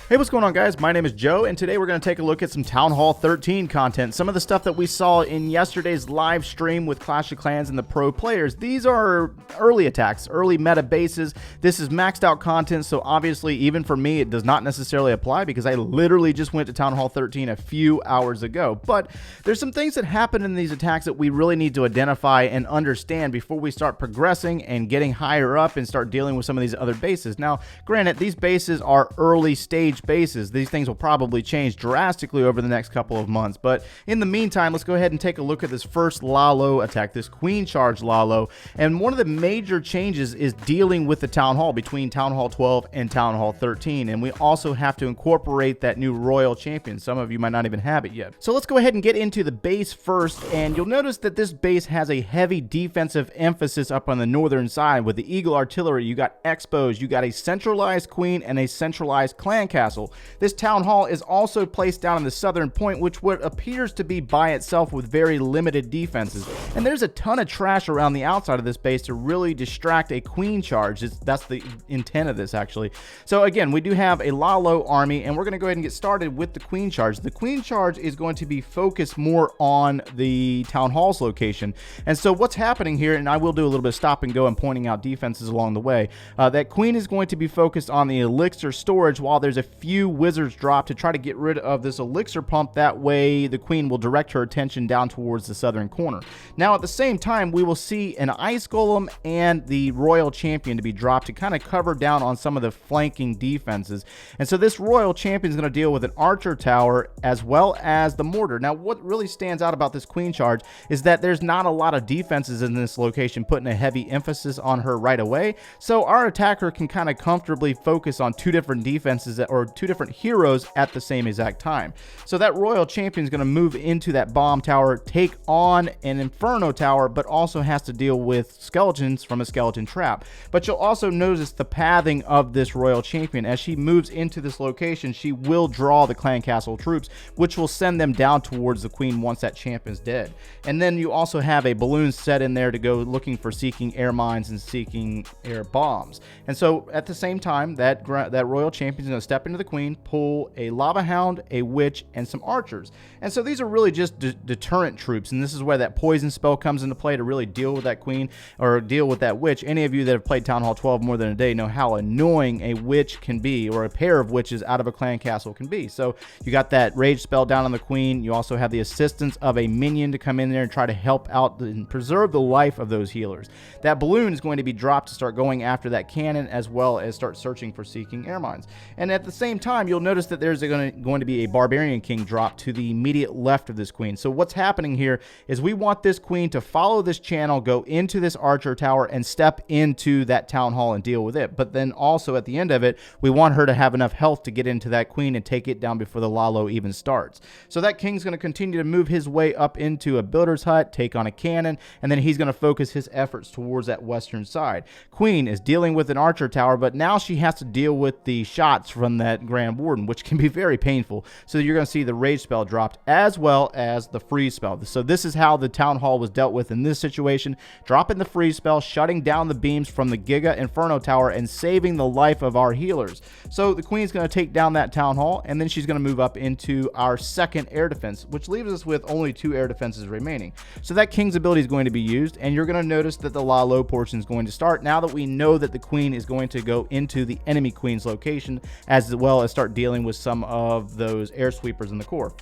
Hey, what's going on, guys? My name is Joe, and today we're going to take a look at some Town Hall 13 content. Some of the stuff that we saw in yesterday's live stream with Clash of Clans and the pro players. These are early attacks, early meta bases. This is maxed out content, so obviously, even for me, it does not necessarily apply because I literally just went to Town Hall 13 a few hours ago. But there's some things that happen in these attacks that we really need to identify and understand before we start progressing and getting higher up and start dealing with some of these other bases. Now, granted, these bases are early stage bases. These things will probably change drastically over the next couple of months, but in the meantime, let's go ahead and take a look at this first lalo attack, this Queen Charge lalo. And one of the major changes is dealing with the Town Hall between Town Hall 12 and Town Hall 13, and we also have to incorporate that new Royal Champion. Some of you might not even have it yet. So let's go ahead and get into the base first, and you'll notice that this base has a heavy defensive emphasis up on the northern side. With the Eagle Artillery, you got Expos, you got a centralized Queen and a centralized clan castle. This Town Hall is also placed down in the southern point, which what appears to be by itself with very limited defenses. And there's a ton of trash around the outside of this base to really distract a Queen Charge. That's the intent of this, actually. So again, we do have a lalo army, and we're going to go ahead and get started with the Queen Charge. The Queen Charge is going to be focused more on the Town Hall's location. And so what's happening here, and I will do a little bit of stop and go and pointing out defenses along the way, that Queen is going to be focused on the elixir storage while there's a few wizards drop to try to get rid of this elixir pump. That way the Queen will direct her attention down towards the southern corner. Now at the same time, we will see an ice golem and the Royal Champion to be dropped to kind of cover down on some of the flanking defenses. And so this Royal Champion is going to deal with an archer tower as well as the mortar. Now what really stands out about this Queen Charge is that there's not a lot of defenses in this location, putting a heavy emphasis on her right away. So our attacker can kind of comfortably focus on two different defenses or two different heroes at the same exact time. So that Royal Champion is going to move into that bomb tower, take on an Inferno tower, but also has to deal with skeletons from a skeleton trap. But you'll also notice the pathing of this Royal Champion. As she moves into this location, she will draw the clan castle troops, which will send them down towards the Queen once that champion's dead. And then you also have a balloon set in there to go looking for seeking air mines and seeking air bombs. And so at the same time, that Royal Champion is going to step into the Queen, pull a lava hound, a witch, and some archers. And so these are really just deterrent troops, and this is where that poison spell comes into play to really deal with that Queen or deal with that witch. Any of you that have played Town Hall 12 more than a day know how annoying a witch can be, or a pair of witches out of a clan castle can be. So you got that rage spell down on the Queen. You also have the assistance of a minion to come in there and try to help out and preserve the life of those healers. That balloon is going to be dropped to start going after that cannon, as well as start searching for seeking air mines. And at the same time, you'll notice that there's going to be a Barbarian King drop to the immediate left of this Queen. So what's happening here is we want this Queen to follow this channel, go into this archer tower, and step into that Town Hall and deal with it. But then also at the end of it, we want her to have enough health to get into that Queen and take it down before the lalo even starts. So that King's going to continue to move his way up into a builder's hut, take on a cannon, and then he's going to focus his efforts towards that western side. Queen is dealing with an archer tower, but now she has to deal with the shots from that Grand Warden, which can be very painful. So you're going to see the rage spell dropped as well as the freeze spell. So this is how the Town Hall was dealt with in this situation, dropping the freeze spell, shutting down the beams from the Giga Inferno tower, and saving the life of our healers. So the Queen's going to take down that Town Hall, and then she's going to move up into our second air defense, which leaves us with only 2 air defenses remaining. So that King's ability is going to be used, and you're going to notice that the lalo portion is going to start now that we know that the Queen is going to go into the enemy Queen's location, as well as start dealing with some of those air sweepers in the core.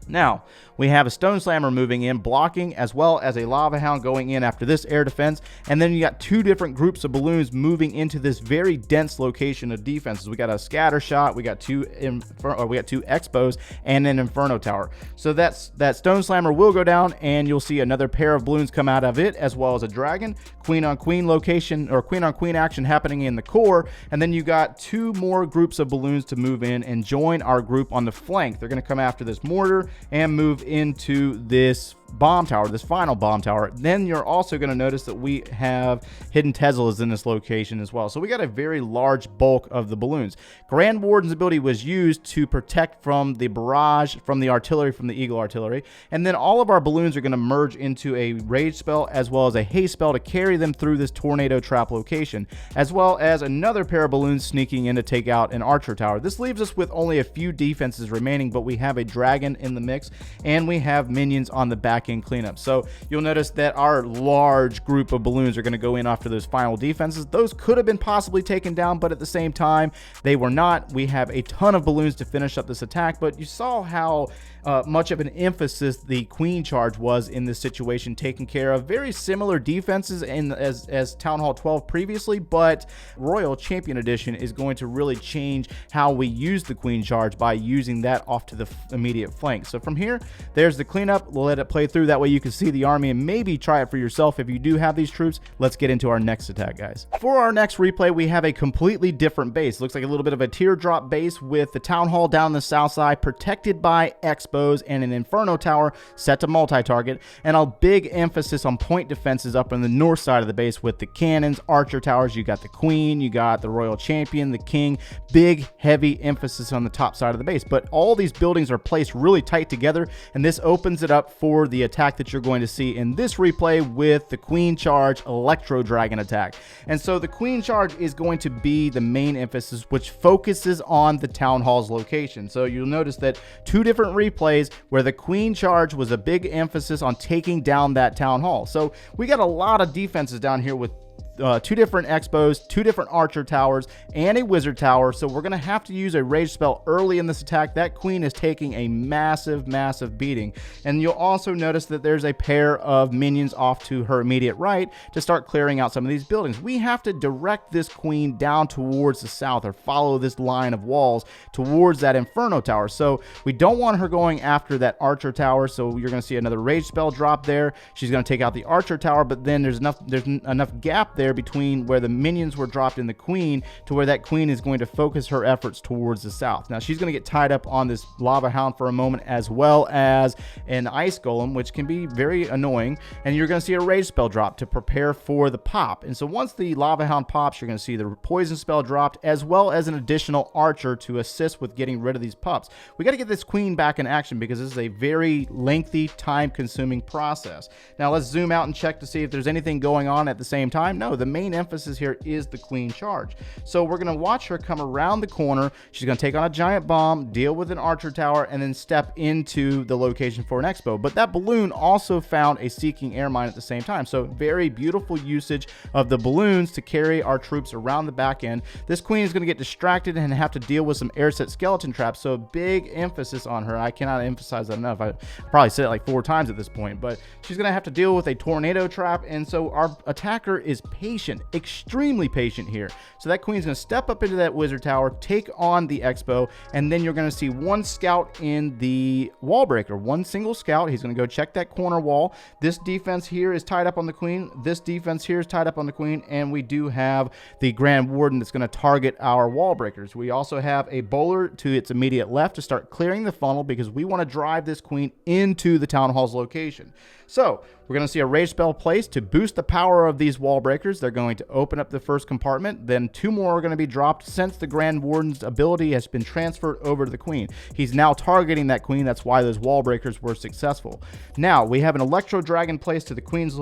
Now, we have a Stone Slammer moving in, blocking, as well as a Lava Hound going in after this air defense. And then you got 2 different groups of balloons moving into this very dense location of defenses. We got a Scatter Shot, we got 2 Expos, and an Inferno Tower. So that Stone Slammer will go down, and you'll see another pair of balloons come out of it, as well as a dragon. Queen on Queen location, or Queen on Queen action happening in the core. And then you got 2 more groups of balloons to move in and join our group on the flank. They're going to come after this mortar and move into this bomb tower, this final bomb tower, then you're also going to notice that we have hidden Teslas in this location as well. So we got a very large bulk of the balloons. Grand Warden's ability was used to protect from the barrage, from the artillery, from the Eagle artillery, and then all of our balloons are going to merge into a rage spell as well as a haste spell to carry them through this tornado trap location, as well as another pair of balloons sneaking in to take out an archer tower. This leaves us with only a few defenses remaining, but we have a dragon in the mix and we have minions on the back end cleanup. So you'll notice that our large group of balloons are going to go in after those final defenses. Those could have been possibly taken down, but at the same time they were not. We have a ton of balloons to finish up this attack, but you saw how much of an emphasis the Queen Charge was in this situation, taking care of very similar defenses as Town Hall 12 previously, but Royal Champion Edition is going to really change how we use the Queen Charge by using that off to the immediate flank. So from here, there's the cleanup. We'll let it play through. That way you can see the army and maybe try it for yourself if you do have these troops. Let's get into our next attack, guys. For our next replay, we have a completely different base. Looks like a little bit of a teardrop base with the Town Hall down the south side, protected by Expos and an Inferno Tower set to multi-target, and a big emphasis on point defenses up on the north side of the base with the cannons, archer towers. You got the Queen, you got the Royal Champion, the King. Big, heavy emphasis on the top side of the base, but all these buildings are placed really tight together, and this opens it up for the attack that you're going to see in this replay with the Queen Charge Electro Dragon attack. And so the Queen Charge is going to be the main emphasis, which focuses on the Town Hall's location. So you'll notice that two different replays where the Queen Charge was a big emphasis on taking down that Town Hall. So we got a lot of defenses down here with two different Expos, two different archer towers, and a wizard tower. So we're going to have to use a rage spell early in this attack. That Queen is taking a massive beating, and you'll also notice that there's a pair of minions off to her immediate right to start clearing out some of these buildings. We have to direct this Queen down towards the south, or follow this line of walls towards that Inferno Tower. So we don't want her going after that archer tower, so you're going to see another rage spell drop there. She's going to take out the archer tower, but then there's enough gap there between where the minions were dropped in the Queen to where that Queen is going to focus her efforts towards the south. Now she's going to get tied up on this lava hound for a moment, as well as an ice golem, which can be very annoying, and you're going to see a rage spell drop to prepare for the pop. And so once the lava hound pops, you're going to see the poison spell dropped, as well as an additional archer to assist with getting rid of these pups. We got to get this Queen back in action because this is a very lengthy, time consuming process. Now let's zoom out and check to see if there's anything going on at the same time. No, the main emphasis here is the Queen Charge. So we're going to watch her come around the corner. She's going to take on a giant bomb, deal with an archer tower, and then step into the location for an expo. But that balloon also found a seeking air mine at the same time. So very beautiful usage of the balloons to carry our troops around the back end. This Queen is going to get distracted and have to deal with some air set skeleton traps. So big emphasis on her. I cannot emphasize that enough. I probably said it like 4 times at this point, but she's going to have to deal with a tornado trap. And so our attacker is patient, extremely patient here. So that Queen's going to step up into that wizard tower, take on the expo, and then you're going to see one scout in the wall breaker, one single scout. He's going to go check that corner wall. This defense here is tied up on the Queen. This defense here is tied up on the Queen, and we do have the Grand Warden that's going to target our wall breakers. We also have a bowler to its immediate left to start clearing the funnel because we want to drive this Queen into the Town Hall's location. So we're going to see a rage spell placed to boost the power of these wall breakers. They're going to open up the first compartment. Then 2 more are going to be dropped since the Grand Warden's ability has been transferred over to the Queen. He's now targeting that Queen. That's why those wall breakers were successful. Now we have an Electro Dragon placed to the Queen's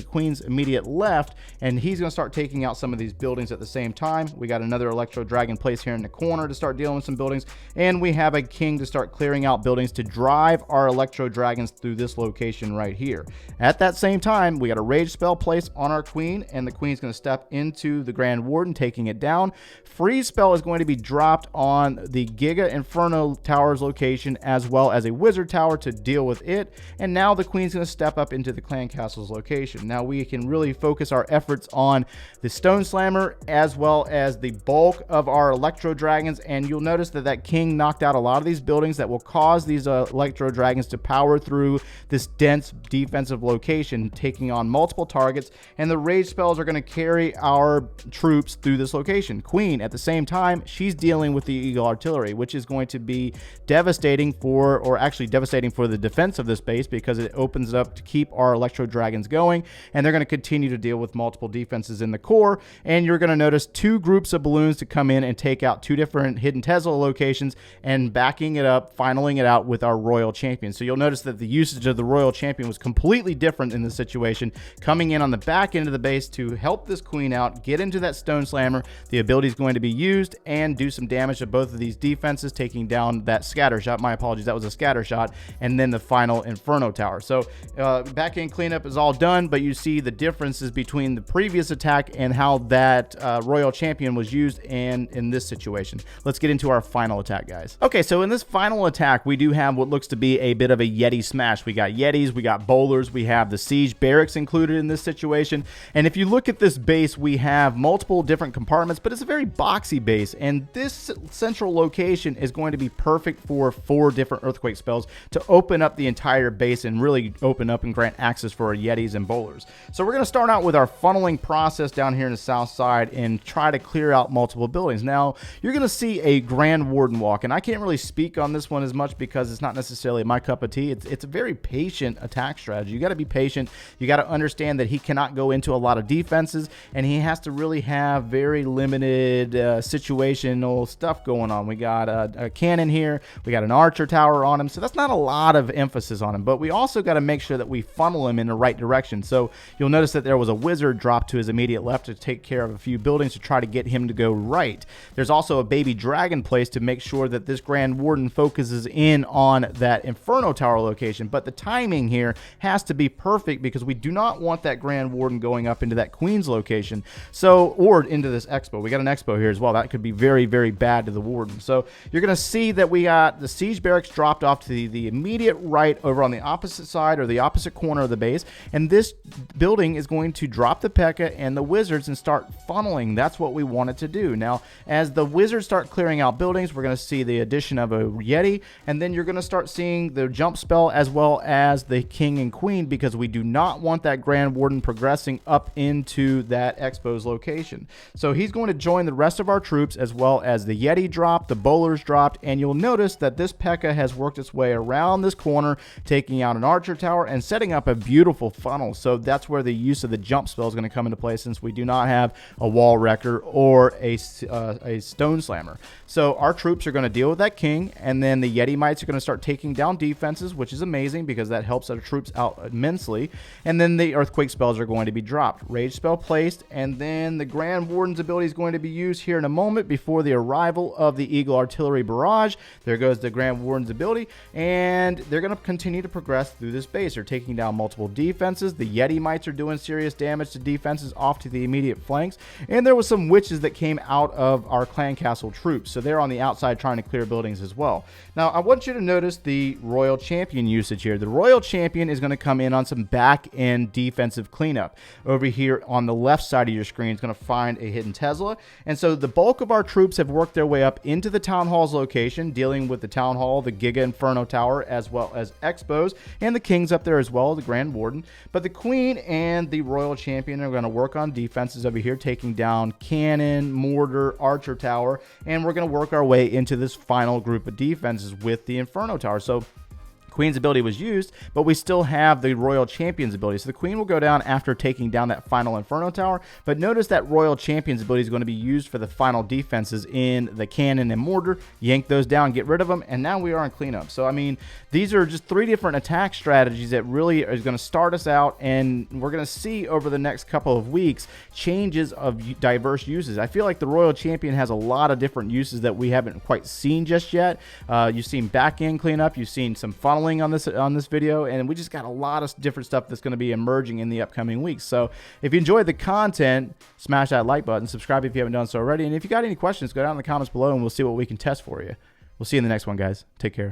Queen's immediate left, and he's going to start taking out some of these buildings at the same time. We got another Electro Dragon placed here in the corner to start dealing with some buildings, and we have a King to start clearing out buildings to drive our Electro Dragons through this location right here. At that same time, we got a rage spell placed on our Queen, and the Queen's going to step into the Grand Warden, taking it down. Freeze spell is going to be dropped on the Giga Inferno Tower's location, as well as a Wizard Tower to deal with it. And now the Queen's going to step up into the Clan Castle's location. Now we can really focus our efforts on the Stone Slammer, as well as the bulk of our Electro Dragons. And you'll notice that that King knocked out a lot of these buildings that will cause these Electro Dragons to power through this dense defensive location, taking on multiple targets, and the rage spells are going to carry our troops through this location. Queen, at the same time, she's dealing with the Eagle Artillery, which is going to be devastating for, or actually devastating for the defense of this base, because it opens it up to keep our Electro Dragons going, and they're going to continue to deal with multiple defenses in the core. And you're going to notice 2 groups of balloons to come in and take out 2 different hidden Tesla locations, and backing it up, finaling it out with our Royal Champion. So you'll notice that the usage of the Royal Champion was completely different in this situation, coming in on the back end of the base to help this Queen out, get into that Stone Slammer. The ability is going to be used and do some damage to both of these defenses, taking down that scatter shot. My apologies, that was a scatter shot. And then the final Inferno Tower. So back end cleanup is all done, but you see the differences between the previous attack and how that Royal Champion was used in this situation. Let's get into our final attack, guys. Okay, so in this final attack, we do have what looks to be a bit of a Yeti smash. We got Yetis, we got bowlers, we have the siege barracks included in this situation. And if you look at this base, we have multiple different compartments, but it's a very boxy base. And this central location is going to be perfect for 4 different earthquake spells to open up the entire base and really open up and grant access for our Yetis and bowlers. So we're going to start out with our funneling process down here in the south side and try to clear out multiple buildings. Now, you're going to see a Grand Warden walk, and I can't really speak on this one as much because it's not necessarily my cup of tea. It's a very patient attack strategy. You got to be patient. You got to understand that he cannot go into a lot of defenses, and he has to really have very limited situational stuff going on. We got a cannon here. We got an archer tower on him, so that's not a lot of emphasis on him, but we also got to make sure that we funnel him in the right direction. So you'll notice that there was a wizard dropped to his immediate left to take care of a few buildings to try to get him to go right. There's also a baby dragon placed to make sure that this Grand Warden focuses in on that Inferno Tower location, but the timing here has to be perfect because we do not want that Grand Warden going up into that Queen's location, so, or into this Expo. We got an Expo here as well. That could be very, very bad to the Warden. So you're going to see that we got the siege barracks dropped off to the immediate right over on the opposite side, or the opposite corner of the base, and this building is going to drop the P.E.K.K.A. and the wizards and start funneling. That's what we want it to do. Now, as the wizards start clearing out buildings, we're going to see the addition of a Yeti, and then you're going to start seeing the jump spell as well as the King and Queen, because we do not want that Grand Warden progressing up into that Expo's location. So he's going to join the rest of our troops, as well as the Yeti dropped, the bowlers dropped, and you'll notice that this P.E.K.K.A. has worked its way around this corner, taking out an archer tower and setting up a beautiful funnel. So that's where the use of the jump spell is going to come into play, since we do not have a wall wrecker or a stone slammer. So our troops are going to deal with that king, and then the Yeti mites are going to start taking down defenses, which is amazing because that helps our troops out immensely. And then the earthquake spells are going to be dropped. Rage spell placed, and then the Grand Warden's ability is going to be used here in a moment before the arrival of the Eagle Artillery barrage. There goes the Grand Warden's ability, and they're going to continue to progress through this base. They're taking down multiple defenses. The Yeti mites are doing serious damage to defenses off to the immediate flanks, and there was some witches that came out of our clan castle troops, so they're on the outside trying to clear buildings as well. Now, I want you to notice the Royal Champion usage here. The Royal Champion is going to come in on some back-end defensive cleanup. Over here on the left side of your screen is going to find a hidden Tesla, and so the bulk of our troops have worked their way up into the Town Hall's location, dealing with the Town Hall, the Giga Inferno Tower, as well as Expos, and the King's up there as well, the Grand Warden. But the Queen and the Royal Champion are going to work on defenses over here, taking down cannon, mortar, archer tower, and we're going to work our way into this final group of defenses with the Inferno Tower. So Queen's ability was used, but we still have the Royal Champion's ability. So the Queen will go down after taking down that final Inferno Tower, but notice that Royal Champion's ability is going to be used for the final defenses in the cannon and mortar. Yank those down, get rid of them, and now we are in cleanup. So, I mean, these are just 3 different attack strategies that really is going to start us out, and we're going to see over the next couple of weeks changes of diverse uses. I feel like the Royal Champion has a lot of different uses that we haven't quite seen just yet. You've seen back-end cleanup, you've seen some funneling on this video, and we just got a lot of different stuff that's going to be emerging in the upcoming weeks. So if you enjoyed the content, smash that like button, subscribe if you haven't done so already, and if you got any questions, go down in the comments below and we'll see what we can test for you. We'll see you in the next one, guys. Take care.